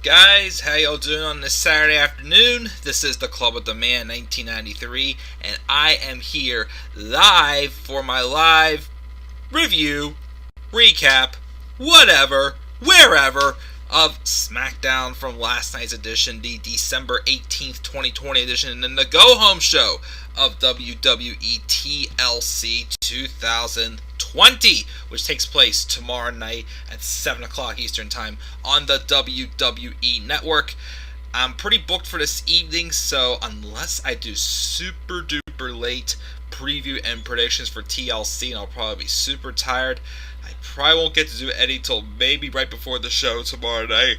Guys, how y'all doing on this Saturday afternoon? This is the Club with the Man 1993, and I am here live for my live review, recap, whatever, wherever, of Smackdown from last night's edition, the December 18th, 2020 edition, and the go-home show of WWE TLC 2020, which takes place tomorrow night at 7 o'clock Eastern Time on the WWE Network. I'm pretty booked for this evening, so unless I do super duper late preview and predictions for TLC, and I'll probably be super tired, I probably won't get to do Eddie till maybe right before the show tomorrow night.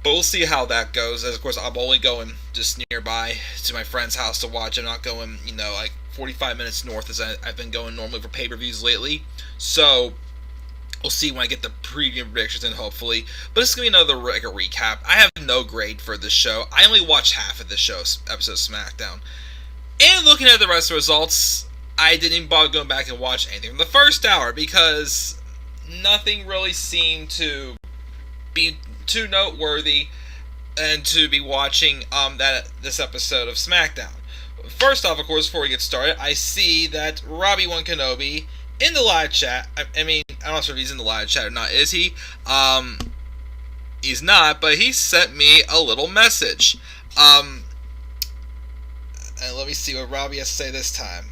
But we'll see how that goes. As of course, I'm only going just nearby to my friend's house to watch. I'm not going, like 45 minutes north as I've been going normally for pay-per-views lately. So we'll see when I get the preview predictions in, hopefully. But this is going to be another recap. I have no grade for this show. I only watched half of this show's episode of SmackDown. And looking at the rest of the results, I didn't even bother going back and watch anything from the first hour because nothing really seemed to be too noteworthy and to be watching this episode of SmackDown. First off, of course, before we get started, I see that Robbie One Kenobi in the live chat. I mean, I'm not sure if he's in the live chat or not. Is he? He's not, but he sent me a little message. And let me see what Robbie has to say this time.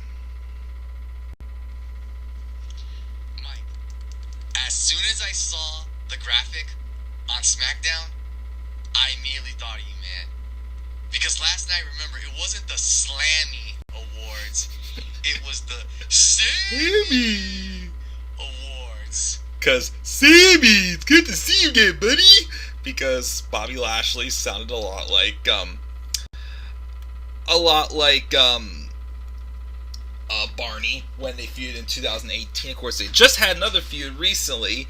Mike, as soon as I saw the graphic on SmackDown, I immediately thought of you, man. Because last night, remember, it wasn't the Slammy Awards. It was the Sammy Awards. Because Sammy, it's good to see you again, buddy. Because Bobby Lashley sounded a lot like Barney when they feuded in 2018. Of course, they just had another feud recently.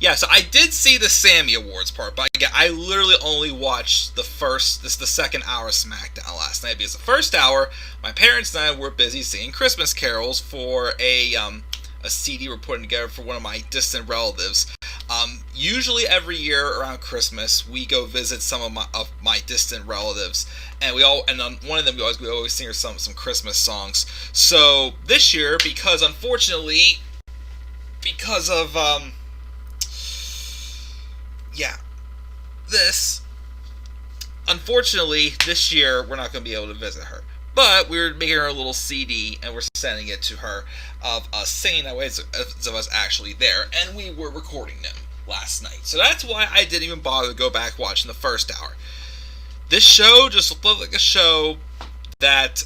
Yeah, so I did see the Sammy Awards part, but again, I literally only watched the second hour of SmackDown last night, because the first hour, my parents and I were busy singing Christmas carols for a CD we're putting together for one of my distant relatives. Usually every year around Christmas, we go visit some of my distant relatives, and one of them we always sing her some Christmas songs. So this year, unfortunately, this year we're not going to be able to visit her. But we're making her a little CD, and we're sending it to her of us singing that way, of us actually there, and we were recording them last night. So that's why I didn't even bother to go back watching the first hour. This show just looked like a show that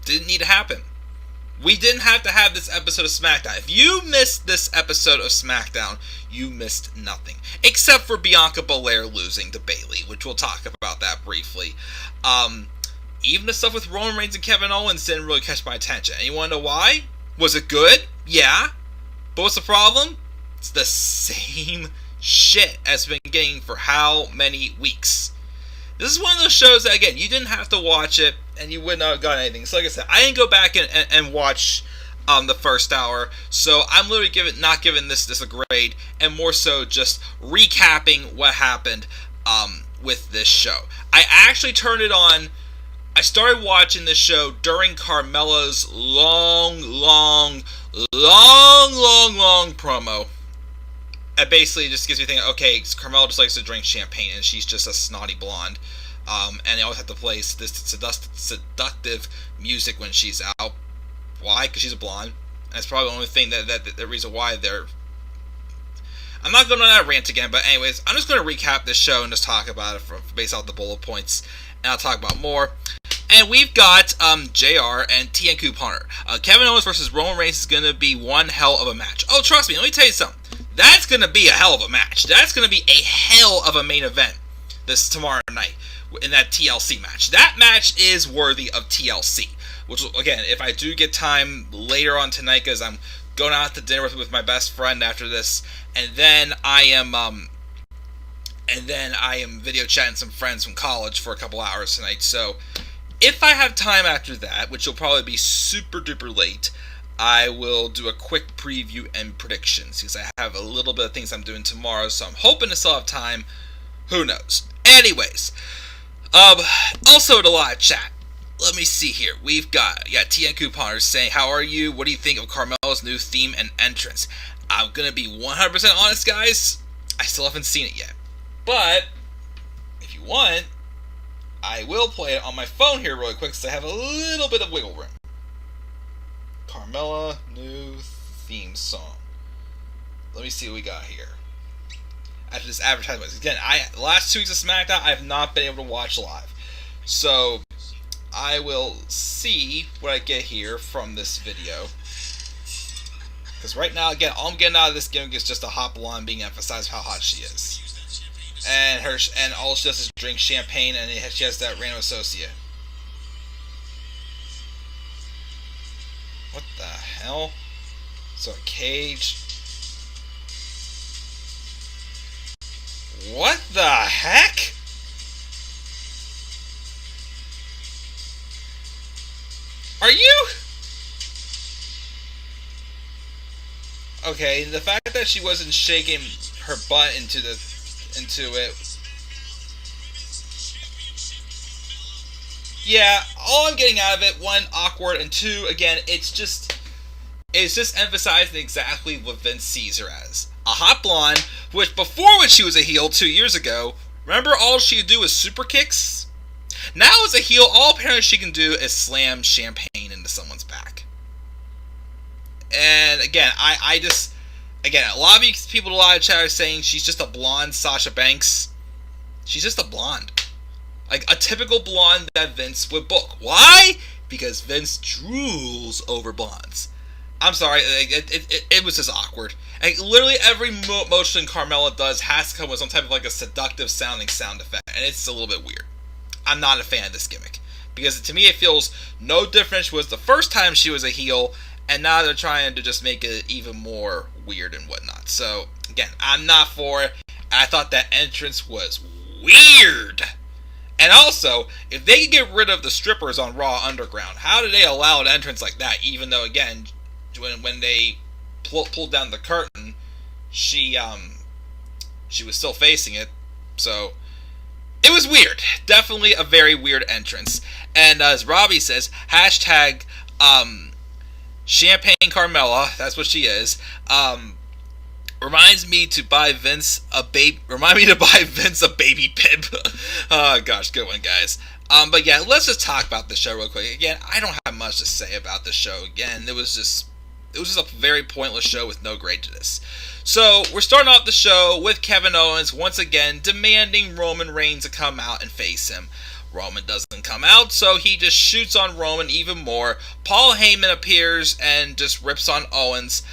didn't need to happen. We didn't have to have this episode of SmackDown. If you missed this episode of SmackDown, you missed nothing. Except for Bianca Belair losing to Bayley, which we'll talk about that briefly. Even the stuff with Roman Reigns and Kevin Owens didn't really catch my attention. And you want to know why? Was it good? Yeah. But what's the problem? It's the same shit as we've been getting for how many weeks? This is one of those shows that, again, you didn't have to watch it, and you would not have gotten anything. So like I said, I didn't go back and watch the first hour, so I'm literally not giving this a grade, and more so just recapping what happened with this show. I actually turned it on. I started watching this show during Carmella's long promo. It basically just gives me thinking, okay, Carmella just likes to drink champagne, and she's just a snotty blonde. And they always have to play this seductive music when she's out. Why? Because she's a blonde. And that's probably the only thing the reason why they're... I'm not going on that rant again, but anyways, I'm just going to recap this show and just talk about it based off the bullet points, and I'll talk about more. And we've got JR and TN Couponer. Kevin Owens versus Roman Reigns is going to be one hell of a match. Oh, trust me, let me tell you something. That's going to be a hell of a match. That's going to be a hell of a main event this tomorrow night in that TLC match. That match is worthy of TLC. Which, again, if I do get time later on tonight, because I'm going out to dinner with my best friend after this, and then I am video chatting some friends from college for a couple hours tonight. So if I have time after that, which will probably be super duper late, I will do a quick preview and predictions because I have a little bit of things I'm doing tomorrow, so I'm hoping to still have time. Who knows? Anyways, also in a live chat, let me see here. We've got TN Couponers saying, "How are you? What do you think of Carmella's new theme and entrance?" I'm gonna be 100% honest, guys. I still haven't seen it yet, but if you want, I will play it on my phone here really quick because I have a little bit of wiggle room. Carmella new theme song. Let me see what we got here. After this advertisement, again, the last 2 weeks of SmackDown, I have not been able to watch live, so I will see what I get here from this video. Because right now, again, all I'm getting out of this gimmick is just a hot blonde being emphasized how hot she is, and all she does is drink champagne, and she has that random associate. What the hell? So a cage. What the heck? Are you? Okay, the fact that she wasn't shaking her butt into it. Yeah, all I'm getting out of it, 1, awkward, and 2, again, it's just emphasizing exactly what Vince sees her as. A hot blonde, which before when she was a heel 2 years ago, remember all she could do was super kicks? Now as a heel, all apparently she can do is slam champagne into someone's back. And again, a lot of you people in a lot of chat are saying she's just a blonde Sasha Banks. She's just a blonde. Like a typical blonde that Vince would book. Why? Because Vince drools over blondes. I'm sorry, it was just awkward. Like, literally every motion Carmella does has to come with some type of like a seductive sounding sound effect, and it's a little bit weird. I'm not a fan of this gimmick because to me it feels no different. Was the first time she was a heel, and now they're trying to just make it even more weird and whatnot. So again, I'm not for it. I thought that entrance was weird. And also, if they could get rid of the strippers on Raw Underground, how did they allow an entrance like that? Even though, again, when they pulled down the curtain, she was still facing it. So it was weird. Definitely a very weird entrance. And as Robbie says, hashtag Champagne Carmella. That's what she is. Reminds me to buy Vince a baby. Remind me to buy Vince a baby pib. Oh gosh, good one, guys. But yeah, let's just talk about the show real quick. Again, I don't have much to say about the show. Again, it was just a very pointless show with no greatness. So we're starting off the show with Kevin Owens once again demanding Roman Reigns to come out and face him. Roman doesn't come out, so he just shoots on Roman even more. Paul Heyman appears and just rips on Owens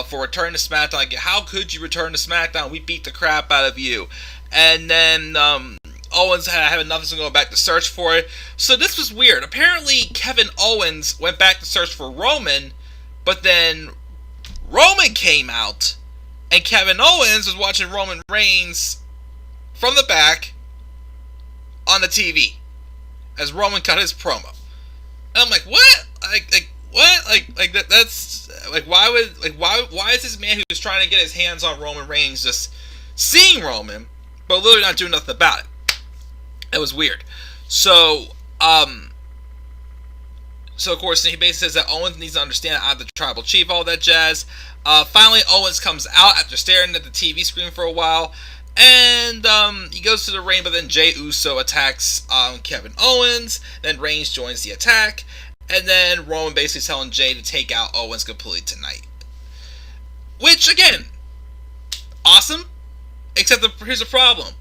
for returning to SmackDown. Like, how could you return to SmackDown? We beat the crap out of you. And then Owens had nothing to go back to search for it. So this was weird. Apparently, Kevin Owens went back to search for Roman, but then Roman came out, and Kevin Owens was watching Roman Reigns from the back on the TV as Roman cut his promo. And I'm like, what? What? That's like, why is this man who's trying to get his hands on Roman Reigns just seeing Roman, but literally not doing nothing about it? That was weird. So of course, he basically says that Owens needs to understand I'm the tribal chief, all that jazz. Finally, Owens comes out after staring at the TV screen for a while. And he goes to the ring, but then Jey Uso attacks Kevin Owens. Then Reigns joins the attack. And then Roman basically telling Jey to take out Owens completely tonight. Which, again, awesome. Except here's the problem.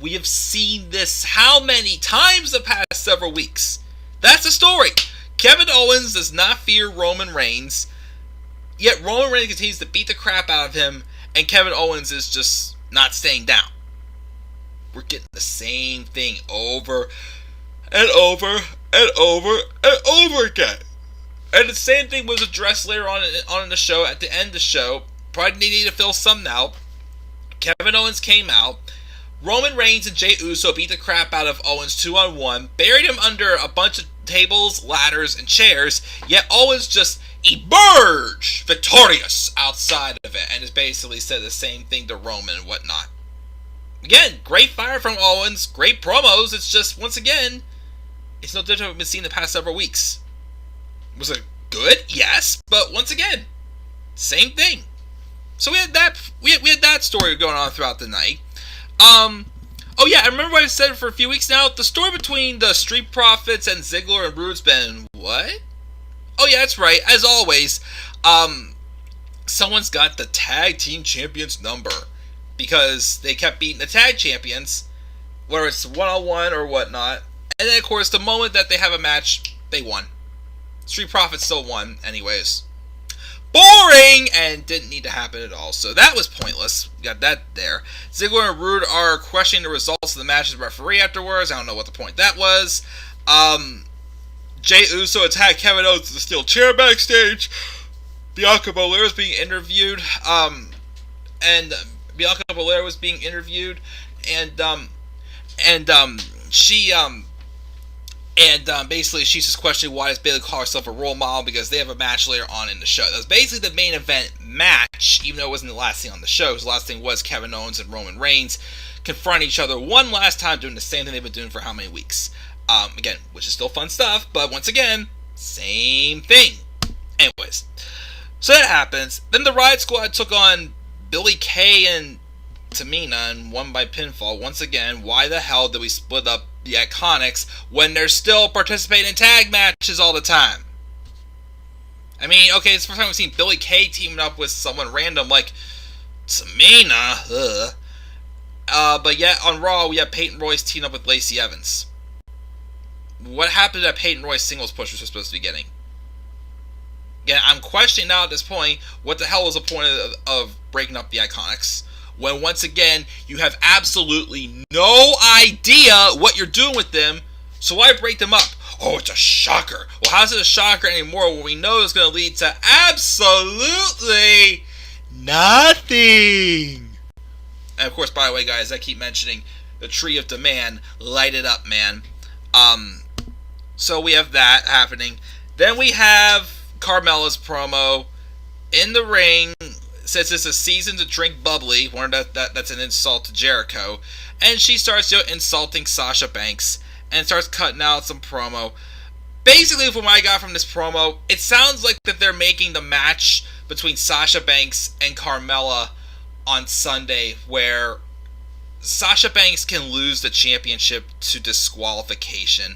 We have seen this how many times the past several weeks? That's the story. Kevin Owens does not fear Roman Reigns. Yet Roman Reigns continues to beat the crap out of him. And Kevin Owens is just not staying down. We're getting the same thing over and over and over and over again. And the same thing was addressed later on in the show. At the end of the show, probably needed to fill something out. Kevin Owens came out. Roman Reigns and Jey Uso beat the crap out of Owens 2-on-1, buried him under a bunch of tables, ladders, and chairs, yet Owens just emerge victorious outside of it, and has basically said the same thing to Roman and whatnot. Again, great fire from Owens, great promos. It's just, once again, it's no different than we've been seeing the past several weeks. Was it good? Yes, but once again, same thing. So we had that. We had that story going on throughout the night. Oh yeah, I remember what I said for a few weeks now. The story between the Street Profits and Ziggler and Rude's been what? Oh yeah, that's right. As always, someone's got the tag team champions number because they kept beating the tag champions, whether it's 1-on-1 or whatnot. And then of course, the moment that they have a match, they won. Street Profits still won, anyways. Boring! And didn't need to happen at all. So that was pointless. We got that there. Ziggler and Rude are questioning the results of the match as referee afterwards. I don't know what the point that was. Jey Uso attacked Kevin Owens with the steel chair backstage. Bianca Belair was being interviewed. Bianca Belair was being interviewed. Basically, she's just questioning why does Bayley call herself a role model because they have a match later on in the show. That was basically the main event match, even though it wasn't the last thing on the show. The last thing was Kevin Owens and Roman Reigns confront each other one last time, doing the same thing they've been doing for how many weeks. Again, which is still fun stuff, but once again, same thing. Anyways, so that happens. Then the Riot Squad took on Billie Kay and Tamina and won by pinfall. Once again, why the hell did we split up the Iconics when they're still participating in tag matches all the time? I mean, okay, it's the first time we've seen Billie Kay teaming up with someone random like Tamina. But yet on Raw, we have Peyton Royce teaming up with Lacey Evans. What happened to that Peyton Royce singles push we're supposed to be getting? Again, I'm questioning now at this point, what the hell was the point of breaking up the Iconics? When once again, you have absolutely no idea what you're doing with them, so why break them up? Oh, it's a shocker. Well, how's it a shocker anymore when we know it's going to lead to absolutely nothing? And of course, by the way, guys, I keep mentioning the Tree of Demand. Light it up, man. So we have that happening. Then we have Carmella's promo in the ring. Says it's a season to drink bubbly. Wonder that's an insult to Jericho. And she starts insulting Sasha Banks and starts cutting out some promo. Basically, from what I got from this promo, it sounds like that they're making the match between Sasha Banks and Carmella on Sunday, where Sasha Banks can lose the championship to disqualification.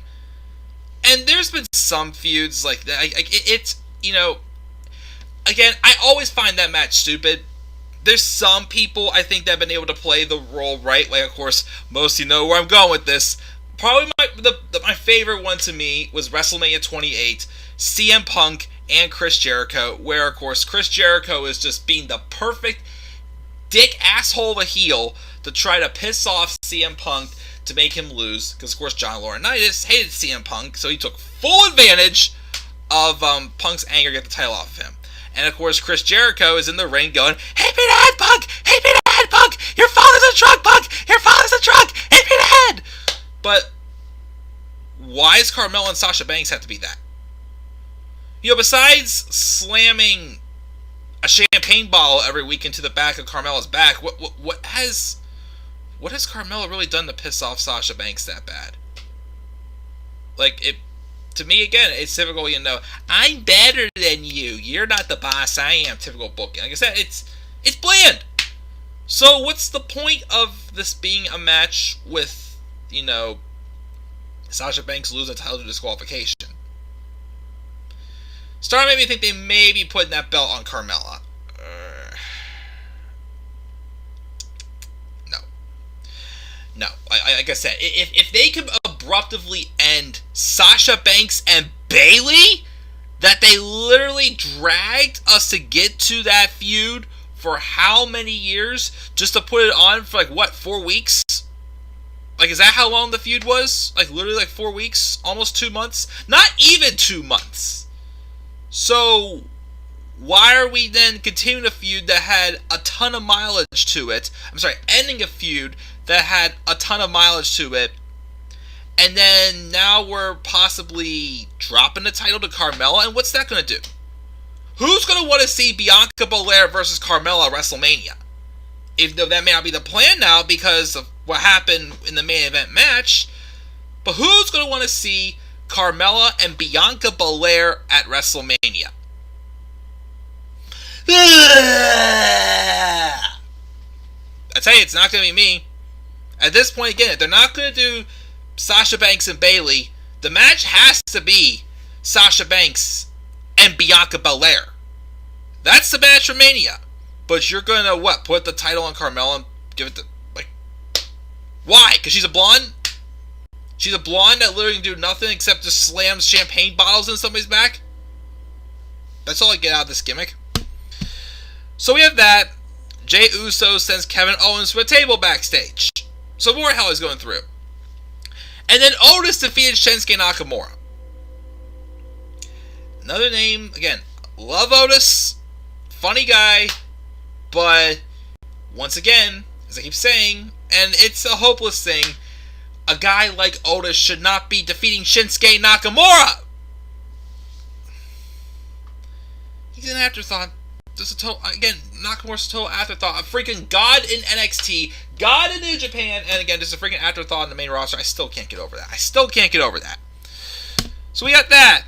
And there's been some feuds like that. It's, you know, again, I always find that match stupid. There's some people, I think, that have been able to play the role right. Like, of course, most of you know where I'm going with this. Probably my favorite one to me was WrestleMania 28, CM Punk and Chris Jericho, where, of course, Chris Jericho is just being the perfect dick asshole of a heel to try to piss off CM Punk to make him lose. Because, of course, John Laurinaitis hated CM Punk, so he took full advantage of Punk's anger to get the title off of him. And of course, Chris Jericho is in the ring going, "Hit me in the head, Punk! Hit me in the head, Punk! Your father's a drunk, Punk! Your father's a drunk! Hit me in the head!" But why does Carmella and Sasha Banks have to be that? You know, besides slamming a champagne bottle every week into the back of Carmella's back, what has Carmella really done to piss off Sasha Banks that bad? Like, it. To me, again, it's typical, you know, I'm better than you. You're not the boss, I am. Typical booking. Like I said, it's bland. So what's the point of this being a match with, you know, Sasha Banks losing the title to disqualification? Starting to make me think they may be putting that belt on Carmella. No. Like I said, if they could abruptly end Sasha Banks and Bayley, that they literally dragged us to get to that feud for how many years, just to put it on for 4 weeks? Like, is that how long the feud was? Like, literally 4 weeks? Almost 2 months? Not even 2 months! So, why are we then continuing a feud that had a ton of mileage to it? I'm sorry, ending a feud that had a ton of mileage to it, and then now we're possibly dropping the title to Carmella, and what's that going to do? Who's going to want to see Bianca Belair versus Carmella at WrestleMania? Even though that may not be the plan now because of what happened in the main event match, but who's going to want to see Carmella and Bianca Belair at WrestleMania? I tell you, it's not going to be me. At this point, again, if they're not going to do Sasha Banks and Bayley, the match has to be Sasha Banks and Bianca Belair. That's the match for Mania. But you're going to, what, put the title on Carmella and give it to, like, why? Because she's a blonde? She's a blonde that literally can do nothing except just slam champagne bottles in somebody's back? That's all I get out of this gimmick. So we have that. Jey Uso sends Kevin Owens to a table backstage. So more hell is going through. And then Otis defeated Shinsuke Nakamura. Another name, again, love Otis. Funny guy. But, once again, as I keep saying, and it's a hopeless thing, a guy like Otis should not be defeating Shinsuke Nakamura! He's an afterthought. Just a total, again, Nakamura's a total afterthought. A freaking god in NXT, god in New Japan, and again, just a freaking afterthought in the main roster. I still can't get over that. So we got that.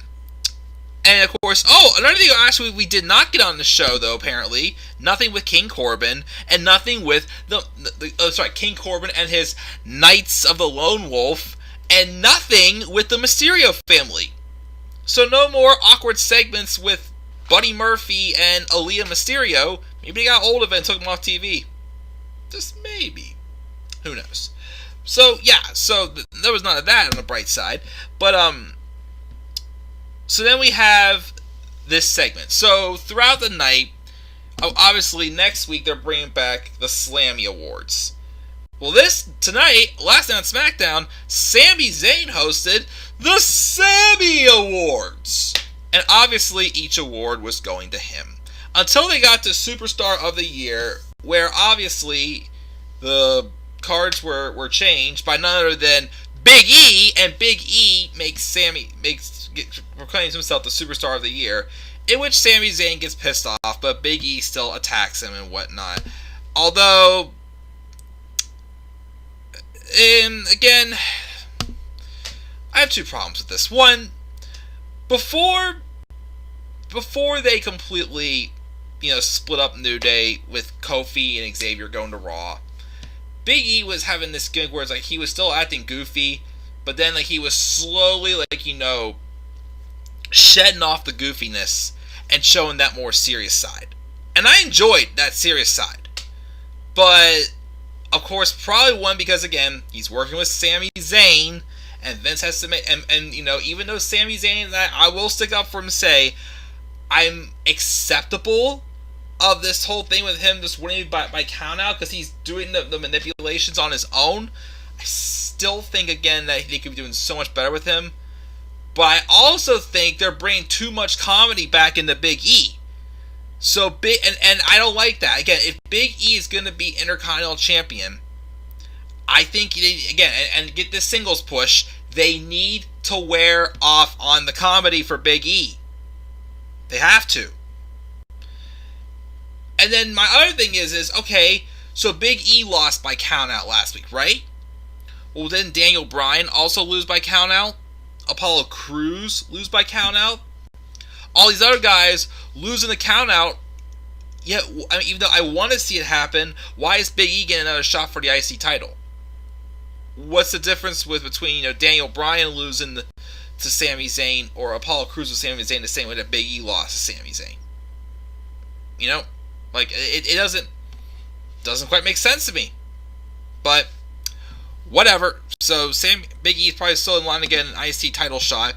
And of course, another thing actually we did not get on the show though, apparently. Nothing with King Corbin, and nothing with King Corbin and his Knights of the Lone Wolf, and nothing with the Mysterio family. So no more awkward segments with Buddy Murphy and Aaliyah Mysterio. Maybe they got old of it and took them off TV. Just maybe. Who knows? So, yeah, there was none of that on the bright side. But, so then we have this segment. So, throughout the night, obviously next week they're bringing back the Slammy Awards. Well, tonight, last night on SmackDown, Sami Zayn hosted the Sammy Awards. And obviously each award was going to him. Until they got to Superstar of the Year, where obviously the cards were changed by none other than Big E, and Big E proclaims himself the Superstar of the Year, in which Sami Zayn gets pissed off, but Big E still attacks him and whatnot. Although, again, I have two problems with this. One, before they completely, split up New Day with Kofi and Xavier going to Raw, Big E was having this gimmick where it's like he was still acting goofy, but then like he was slowly shedding off the goofiness and showing that more serious side. And I enjoyed that serious side. But, of course, probably one because, again, he's working with Sami Zayn, and Vince has to make, and even though Sami Zayn, I will stick up for him and say, I'm acceptable of this whole thing with him just winning by count out because he's doing the manipulations on his own. I still think, again, that they could be doing so much better with him. But I also think they're bringing too much comedy back into Big E. So big, and I don't like that. Again, if Big E is going to be Intercontinental Champion, I think, again, and get this singles push, they need to wear off on the comedy for Big E. They have to. And then my other thing is okay, so Big E lost by countout last week, right? Well, then Daniel Bryan also lose by countout. Apollo Crews lose by countout. All these other guys losing the countout. Yet, I mean, even though I want to see it happen, why is Big E getting another shot for the IC title? What's the difference between Daniel Bryan losing to Sami Zayn or Apollo Crews with Sami Zayn the same way that Big E lost to Sami Zayn? It doesn't quite make sense to me. But whatever. So Big E is probably still in line to get an IC title shot.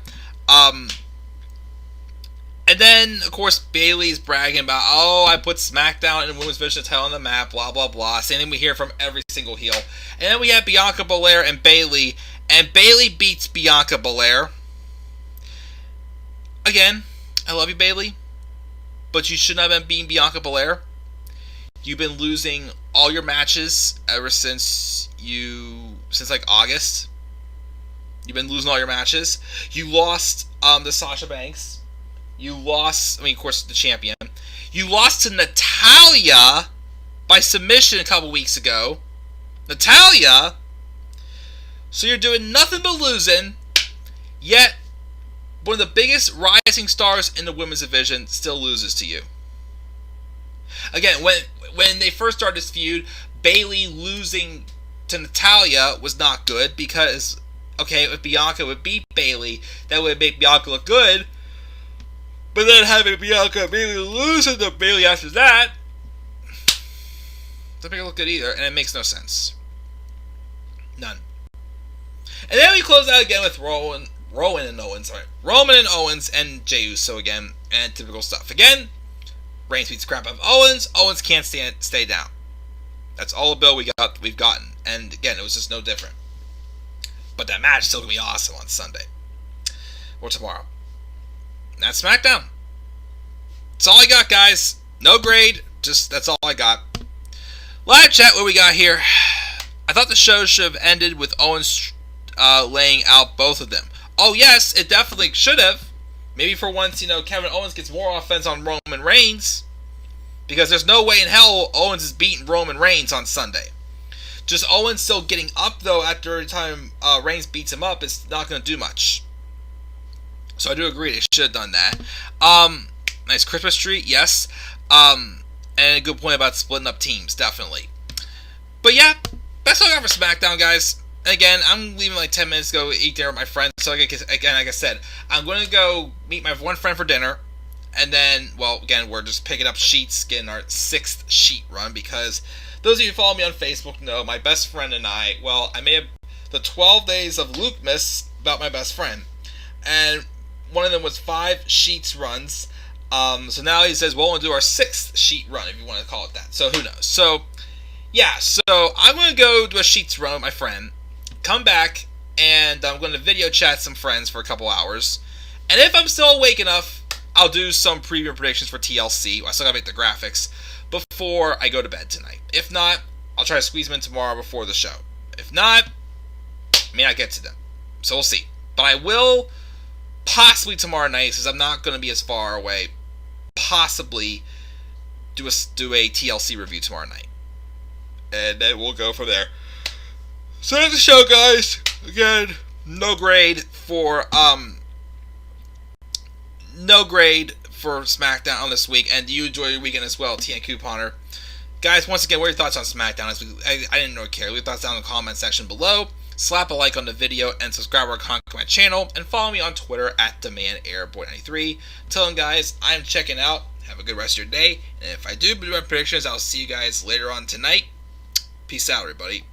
And then, of course, Bayley's bragging about, I put SmackDown and Women's Division title on the map, blah, blah, blah. Same thing we hear from every single heel. And then we have Bianca Belair and Bayley beats Bianca Belair. Again, I love you, Bayley, but you should not have been beating Bianca Belair. You've been losing all your matches ever since August. You've been losing all your matches. You lost to Sasha Banks. You lost, of course, the champion. You lost to Natalya by submission a couple weeks ago. Natalya! So you're doing nothing but losing, yet one of the biggest rising stars in the women's division still loses to you. Again, when they first started this feud, Bayley losing to Natalya was not good because, okay, if Bianca would beat Bayley, that would make Bianca look good. But then having Bianca and Bayley losing to Bayley after that doesn't make it look good either, and it makes no sense. None. And then we close out again with Roman and Owens and Jey Uso again, and typical stuff. Again, Reigns beats crap out of Owens. Owens can't stay down. That's all the bill we've gotten. And again, it was just no different. But that match is still going to be awesome on Sunday. Or tomorrow. And that's SmackDown. That's all I got, guys. No grade. Just, that's all I got. Live chat, what we got here. I thought the show should have ended with Owens laying out both of them. Oh, yes, it definitely should have. Maybe for once, Kevin Owens gets more offense on Roman Reigns. Because there's no way in hell Owens is beating Roman Reigns on Sunday. Just Owens still getting up, though, after every time Reigns beats him up, it's not going to do much. So I do agree, they should have done that. Nice Christmas tree, yes. And a good point about splitting up teams, definitely. But yeah, that's all I got for SmackDown, guys. Again, I'm leaving like 10 minutes to go eat dinner with my friends. So again, like I said, I'm going to go meet my one friend for dinner. And then, well, again, we're just picking up sheets, getting our 6th sheet run. Because those of you who follow me on Facebook know my best friend and I, well, I made the 12 days of Lukemas about my best friend. And one of them was 5 sheets runs. So now he says, well, we'll do our 6th sheet run, if you want to call it that. So who knows? So, yeah, so I'm going to go do a sheets run with my friend. Come back, and I'm going to video chat some friends for a couple hours. And if I'm still awake enough, I'll do some preview predictions for TLC. I still got to make the graphics before I go to bed tonight. If not, I'll try to squeeze them in tomorrow before the show. If not, I may not get to them. So we'll see. But I will possibly tomorrow night, since I'm not going to be as far away, possibly do a TLC review tomorrow night. And then we'll go from there. So that's the show, guys. Again, no grade for SmackDown this week, and you enjoy your weekend as well, TN Couponer. Guys, once again, what are your thoughts on SmackDown? I didn't really care. Leave your thoughts down in the comment section below. Slap a like on the video and subscribe or comment to my channel, and follow me on Twitter at DemandAirBoy93. Till then, guys, I'm checking out. Have a good rest of your day, and if I do my predictions, I'll see you guys later on tonight. Peace out, everybody.